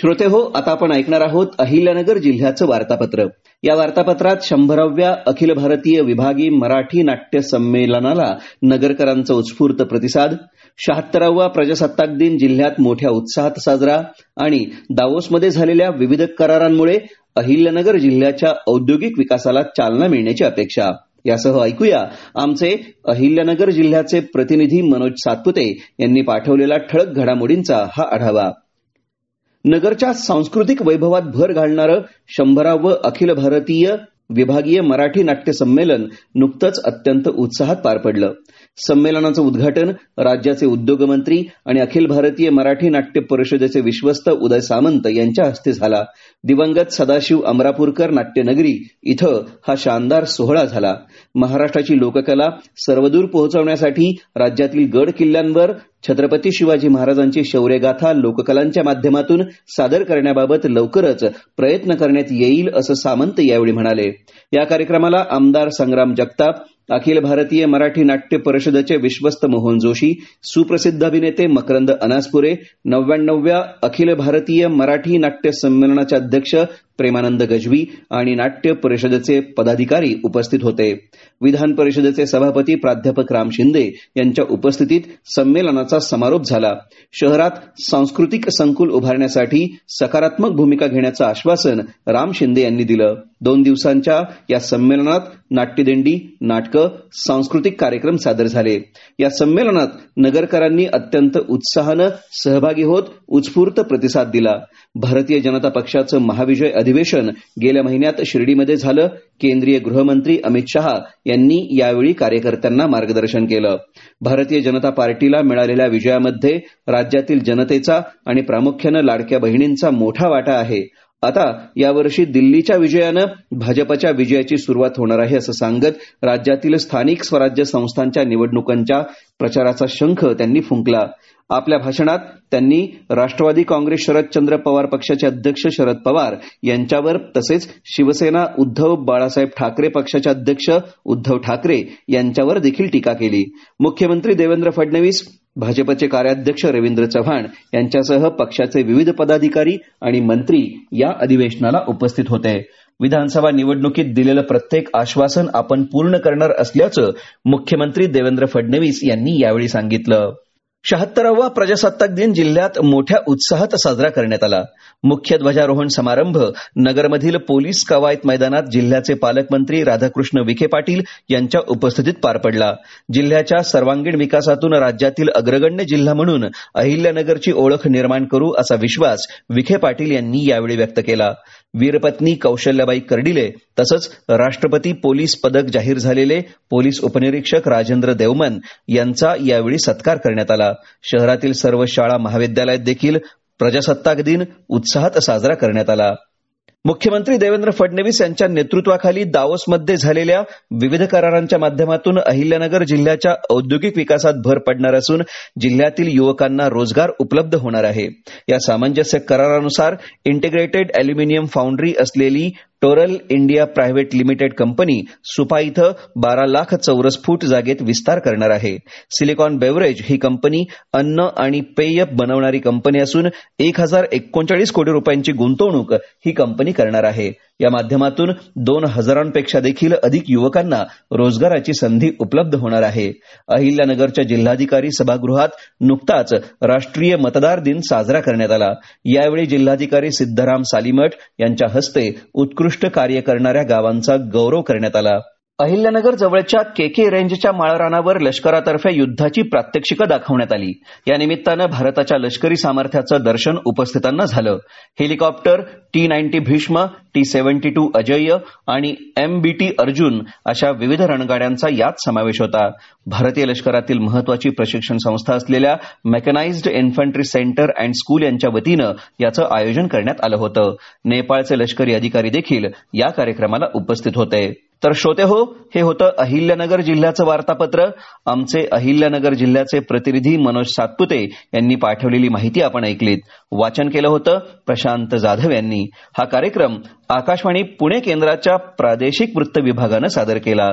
श्रोते हो, आता आपण ऐकणार आहोत अहिल्यानगर जिल्ह्याचं वार्तापत्र. या वार्तापत्रात 100व्या अखिल भारतीय विभागीय मराठी नाट्य संमेलनाला नगरकरांचा उत्स्फूर्त प्रतिसाद, 76वा प्रजासत्ताक दिन जिल्ह्यात मोठ्या उत्साहात साजरा आणि दावोसमध्ये झालेल्या विविध करारांमुळे अहिल्यानगर जिल्ह्याच्या औद्योगिक विकासाला चालना मिळण्याची अपेक्षा. यासह ऐकूया आमचे अहिल्यानगर जिल्ह्याचे प्रतिनिधी मनोज सातपुते यांनी पाठवलेला ठळक घडामोडींचा हा आढावा. नगरच्या सांस्कृतिक वैभवात भर घालणारं 100वे अखिल भारतीय विभागीय मराठी नाट्य संमेलन नुकतंच अत्यंत उत्साहात पार पडलं. संमेलनाचं उद्घाटन राज्याचे उद्योगमंत्री आणि अखिल भारतीय मराठी नाट्य परिषदेचे विश्वस्त उदय सामंत यांच्या हस्ते झाला. दिवंगत सदाशिव अमरापूरकर नाट्यनगरी इथं हा शानदार सोहळा झाला. महाराष्ट्राची लोककला सर्वदूर पोहोचवण्यासाठी राज्यातील गड किल्ल्यांवर छत्रपती शिवाजी महाराजांची शौर्यगाथा लोककलांच्या माध्यमातून सादर करण्याबाबत लवकरच प्रयत्न करण्यात येईल असं सामंत यावेळी म्हणाले. या कार्यक्रमाला आमदार संग्राम जगताप, अखिल भारतीय मराठी नाट्य परिषदेचे विश्वस्त मोहन जोशी, सुप्रसिद्ध अभिनेते मकरंद अनासपुरे, 99व्या अखिल भारतीय मराठी नाट्य संमेलनाचे अध्यक्ष प्रेमानंद गज्वी आणि नाट्य परिषदेचे पदाधिकारी उपस्थित होते. विधान परिषदेचे सभापती प्राध्यापक राम शिंदे यांच्या उपस्थितीत संमेलनाचा समारोप झाला. शहरात सांस्कृतिक संकुल उभारण्यासाठी सकारात्मक भूमिका घेण्याचं आश्वासन राम शिंदे यांनी दिलं. 2 दिवसांच्या या संमेलनात नाट्यदिंडी, नाटकं, सांस्कृतिक कार्यक्रम सादर झाले. या संमेलनात नगरकरांनी अत्यंत उत्साहानं सहभागी होत उत्स्फूर्त प्रतिसाद दिला. भारतीय जनता पक्षाचं महाविजय अधिवेशन गेल्या महिन्यात शिर्डीमध्ये झालं. केंद्रीय गृहमंत्री अमित शहा यांनी यावेळी कार्यकर्त्यांना मार्गदर्शन केलं. भारतीय जनता पार्टीला मिळालेल्या विजयामध्ये राज्यातील जनतेचा आणि प्रामुख्यानं लाडक्या बहिणींचा मोठा वाटा आहे. आता यावर्षी दिल्लीच्या विजयानं भाजपच्या विजयाची सुरुवात होणार आहे असं सांगत राज्यातील स्थानिक स्वराज्य संस्थांच्या निवडणुकांच्या प्रचाराचा शंख त्यांनी फुंकला. आपल्या भाषणात त्यांनी राष्ट्रवादी काँग्रेस शरदचंद्र पवार पक्षाचे अध्यक्ष शरद पवार यांच्यावर तसेच शिवसेना उद्धव बाळासाहेब ठाकरे पक्षाचे अध्यक्ष उद्धव ठाकरे यांच्यावर देखील टीका केली. मुख्यमंत्री देवेंद्र फडणवीस, भाजपचे कार्याध्यक्ष रवींद्र चव्हाण यांच्यासह पक्षाचे विविध पदाधिकारी आणि मंत्री या अधिवेशनाला उपस्थित होते. विधानसभा निवडणुकीत दिलेलं प्रत्येक आश्वासन आपण पूर्ण करणार असल्याचं मुख्यमंत्री देवेंद्र फडणवीस यांनी यावेळी सांगितलं. 76वा प्रजासत्ताक दिन जिल्ह्यात मोठ्या उत्साहात साजरा करण्यात आला. मुख्य ध्वजारोहण समारंभ नगरमधील पोलीस कवायत मैदानात जिल्ह्याचे पालकमंत्री राधाकृष्ण विखे पाटील यांच्या उपस्थितीत पार पडला. जिल्ह्याच्या सर्वांगीण विकासातून राज्यातील अग्रगण्य जिल्हा म्हणून अहिल्यानगरची ओळख निर्माण करू असा विश्वास विखे पाटील यांनी यावेळी व्यक्त केला. वीरपत्नी कौशल्याबाई कर्डिले तसंच राष्ट्रपती पोलीस पदक जाहीर झालेले पोलीस उपनिरीक्षक राजेंद्र देवमन यांचा यावेळी सत्कार करण्यात आला. शहरातील सर्व शाळा महाविद्यालयात देखील प्रजासत्ताक दिन उत्साहात साजरा करण्यात आला. मुख्यमंत्री देवेंद्र फडणवीस यांच्या नेतृत्वाखाली दावोसमध्ये झालेल्या विविध करारांच्या माध्यमातून अहिल्यानगर जिल्ह्याच्या औद्योगिक विकासात भर पडणार असून जिल्ह्यातील युवकांना रोजगार उपलब्ध होणार आहे. या सामंजस्य करारानुसार इंटिग्रेटेड अॅल्युमिनियम फाउंड्री असलेली Toral India private limited company Supa इथं 12 लाख चौरस फूट जागेत विस्तार करणार आहे. सिलिकॉन बेव्हरेज ही कंपनी अन्न आणि पेय बनवणारी कंपनी असून 1039 कोटी रुपयांची गुंतवणूक ही कंपनी करणार आहे. या माध्यमातून 2000पेक्षा देखील अधिक युवकांना रोजगाराची संधी उपलब्ध होणार आहे. अहिल्यानगरच्या जिल्हाधिकारी सभागृहात नुकताच राष्ट्रीय मतदार दिन साजरा करण्यात आला. यावेळी जिल्हाधिकारी सिद्धराम सालीमठ यांच्या हस्ते उत्कृष्ट कार्य करणाऱ्या गावांचा गौरव करण्यात आला. अहिल्यानगर जवळच्या केके रेंजच्या माळरानावर लष्करातर्फे युद्धाची प्रात्यक्षिकं दाखवण्यात आली. या निमित्तानं भारताच्या लष्करी सामर्थ्याचं दर्शन उपस्थितांना झालं. Helicopter T-90 Bhishma, T-72 Ajay आणि MBT अर्जुन अशा विविध रणगाड्यांचा यात समावेश होता. भारतीय लष्करातील महत्वाची प्रशिक्षण संस्था असलेल्या mechanised infantry centre and school यांच्या वतीनं याचं आयोजन करण्यात आलं होतं. नेपाळचे लष्करी अधिकारी देखील या कार्यक्रमाला उपस्थित होते. तर श्रोते हो, हे होतं अहिल्यानगर जिल्ह्याचं वार्तापत्र. आमचे अहिल्यानगर जिल्ह्याचे प्रतिनिधी मनोज सातपुते यांनी पाठवलेली माहिती आपण ऐकलीत. वाचन केलं होतं प्रशांत जाधव यांनी. हा कार्यक्रम आकाशवाणी पुणे केंद्राच्या प्रादेशिक वृत्त विभागानं सादर केला.